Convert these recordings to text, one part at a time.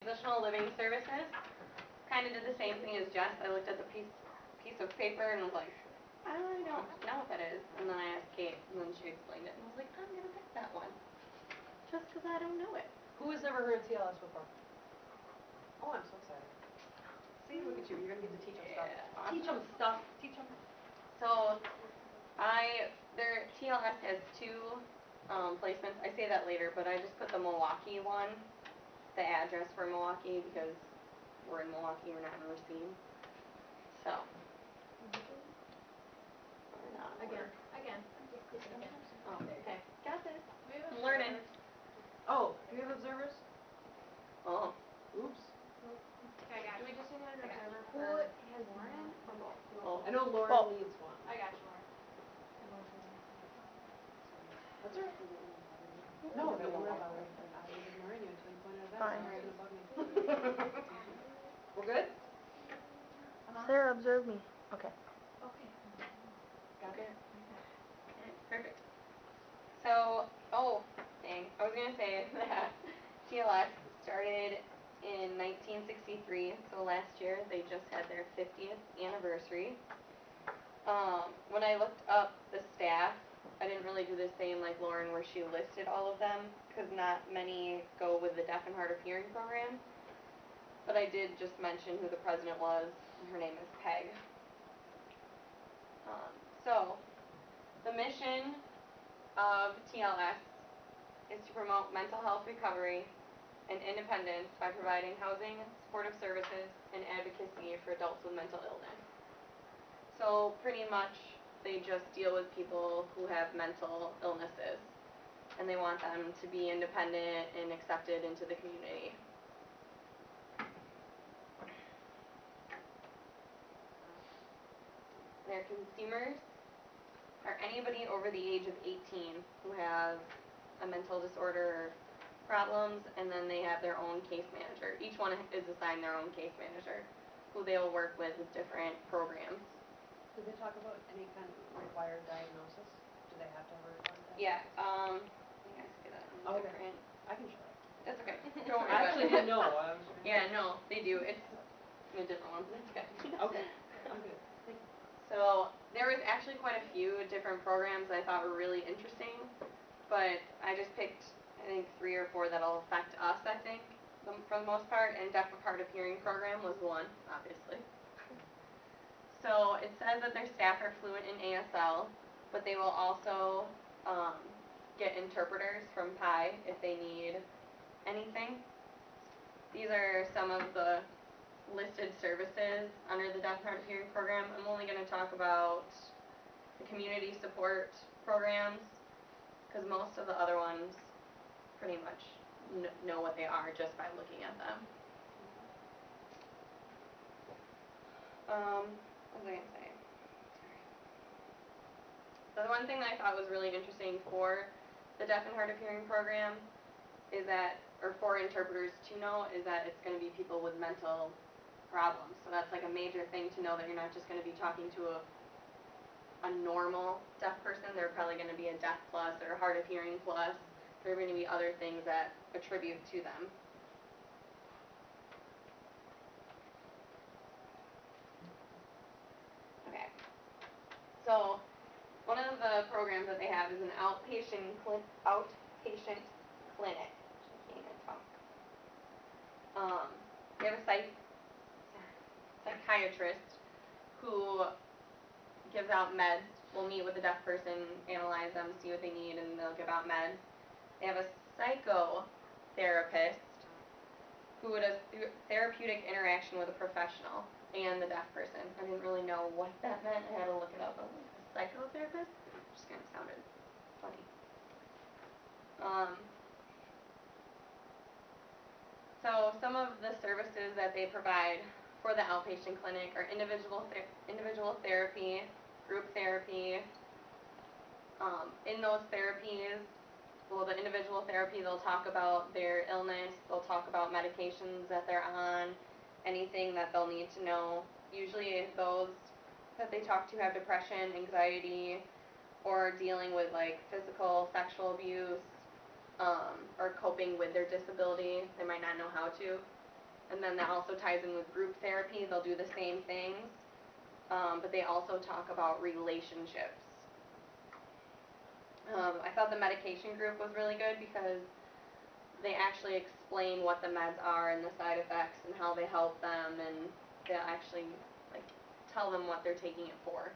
transitional living services. Kind of did the same thing as Jess. I looked at the piece of paper and was like, I really don't know what that is. And then I asked Kate, and then she explained it, and I was like, I'm gonna pick that one, just because I don't know it. Who has never heard TLS before? Oh, I'm so excited. See, look at you. You're gonna get to teach them stuff. Yeah. Teach them stuff. Teach them. So, their TLS has two placements. I say that later, but I just put the Milwaukee one, the address for Milwaukee, because we're in Milwaukee, we're not in Racine. So. Again. Oh, Okay. got this. I'm learning. Oh, do you have observers? Oh. Oops. Okay, I got Do we you. just need an observer Who for has Lauren or both? Oh. I know Lauren Well, needs one. I got you, Lauren. That's all right. No, don't worry about it. I was ignoring you until you pointed it out. Fine. Sorry, it bug me. We're good? Sarah, observe me. Okay. Okay. Got it? Perfect. So, dang, I was gonna say that TLS started in 1963, so last year they just had their 50th anniversary. When I looked up the staff, I didn't really do the same like Lauren where she listed all of them, because not many go with the deaf and hard of hearing program. But I did just mention who the president was, and her name is Peg. So, the mission of TLS is to promote mental health recovery and independence by providing housing, supportive services, and advocacy for adults with mental illness. So pretty much they just deal with people who have mental illnesses, and they want them to be independent and accepted into the community. Their consumers are anybody over the age of 18 who have a mental disorder or problems, and then they have their own case manager. Each one is assigned their own case manager, who they will work with different programs. Did they talk about any kind of required diagnosis? Do they have to have a required diagnosis? Yeah, I think I say that in different. I can show it. That's okay. Don't worry I about actually it. didn't know. Yeah, no, they do. It's a different one, but it's good. Okay, I'm good. Thank you. So there was actually quite a few different programs I thought were really interesting, but I just picked, I think, 3 or 4 that'll affect us, I think, for the most part, and deaf and hard of hearing program was one, obviously. So it says that their staff are fluent in ASL, but they will also get interpreters from PIE if they need anything. These are some of the listed services under the deaf and hard of hearing program. I'm only going to talk about the community support programs, because most of the other ones pretty much know what they are just by looking at them. What was I going to say? So the one thing that I thought was really interesting for the deaf and hard of hearing program is that, or for interpreters to know, is that it's going to be people with mental problems. So that's like a major thing to know, that you're not just going to be talking to a normal deaf person. They're probably going to be a deaf plus or a hard of hearing plus. There are going to be other things that attribute to them. Okay. So one of the programs that they have is an outpatient clinic. I can't even talk. They have a psychiatrist who gives out meds. Will meet with the deaf person, analyze them, see what they need, and they'll give out meds. They have a psychotherapist who does therapeutic interaction with a professional and the deaf person. I didn't really know what that meant. I had to look it up. I was like, a psychotherapist? Just kind of sounded funny. So some of the services that they provide for the outpatient clinic are individual therapy, group therapy. In those therapies, well, the individual therapy, they'll talk about their illness, they'll talk about medications that they're on, anything that they'll need to know. Usually those that they talk to have depression, anxiety, or dealing with like physical, sexual abuse, or coping with their disability. They might not know how to. And then that also ties in with group therapy, they'll do the same things, but they also talk about relationships. I thought the medication group was really good because they actually explain what the meds are and the side effects and how they help them, and they'll actually, like, tell them what they're taking it for.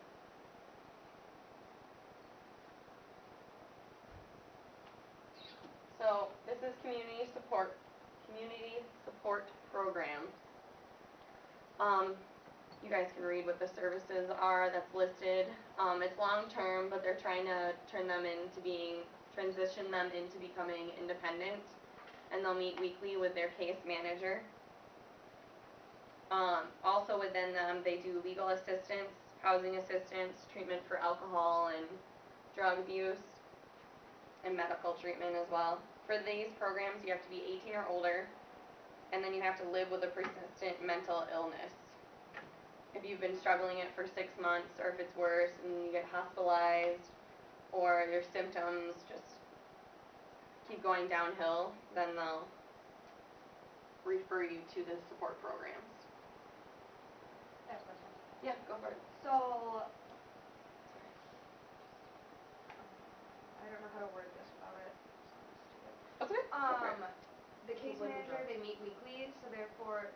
So, this is community support programs. You guys can read what the services are that's listed. It's long-term, but they're trying to transition them into becoming independent, and they'll meet weekly with their case manager. Also within them, they do legal assistance, housing assistance, treatment for alcohol and drug abuse, and medical treatment as well. For these programs, you have to be 18 or older, and then you have to live with a persistent mental illness. If you've been struggling it for 6 months, or if it's worse and you get hospitalized, or your symptoms just keep going downhill, then they'll refer you to the support programs. I have a question. Yeah, go for it. So, I don't know how to word this without it sounding stupid. That's okay. The case Like the manager, drugs. they meet weekly, so therefore,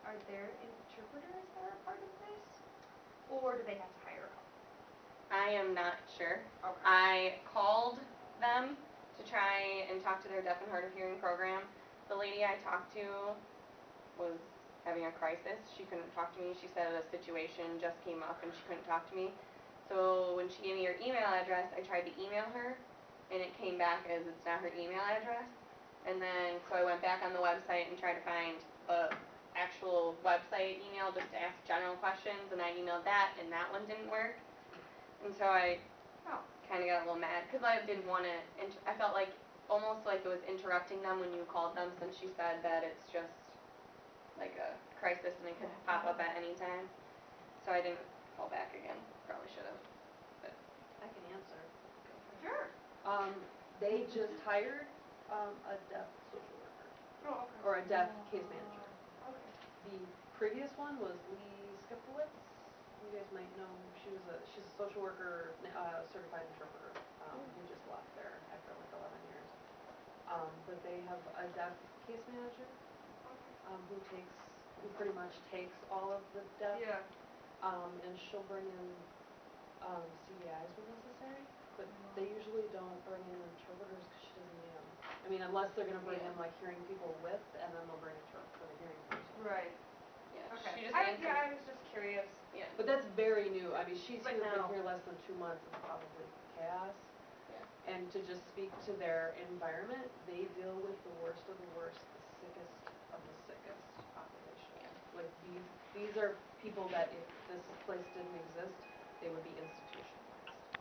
are there interpreters that are a part of this? Or do they have to hire a couple? I am not sure. Okay. I called them to try and talk to their deaf and hard of hearing program. The lady I talked to was having a crisis. She couldn't talk to me. She said a situation just came up and she couldn't talk to me. So when she gave me her email address, I tried to email her, and it came back as it's not her email address. And then, so I went back on the website and tried to find the actual website email just to ask general questions, and I emailed that, and that one didn't work. And so I Oh. kind of got a little mad, because I didn't want to, I felt like, almost like it was interrupting them when you called them, since she said that it's just like a crisis and it could pop up at any time. So I didn't call back again. Probably should have. But I can answer. Sure. They just hired, a deaf social worker, Oh, okay. or a deaf case manager. Okay. The previous one was Lee Skipowitz. You guys might know, she's a social worker, certified interpreter, who just left there after like 11 years. But they have a deaf case manager, who pretty much takes all of the deaf. Yeah. And she'll bring in, CDIs when necessary, but they usually don't bring in interpreters because she doesn't need them. I mean, unless they're gonna bring in like hearing people with, and then they'll bring a for the hearing person. Right. yeah, Okay. she just I answered. was just curious. Yeah. But that's very new. I mean, she's But been now- here less than 2 months. It's probably chaos. Yeah. And to just speak to their environment, they deal with the worst of the worst, the sickest of the sickest population. Yeah. Like these are people that if this place didn't exist, they would be institutions.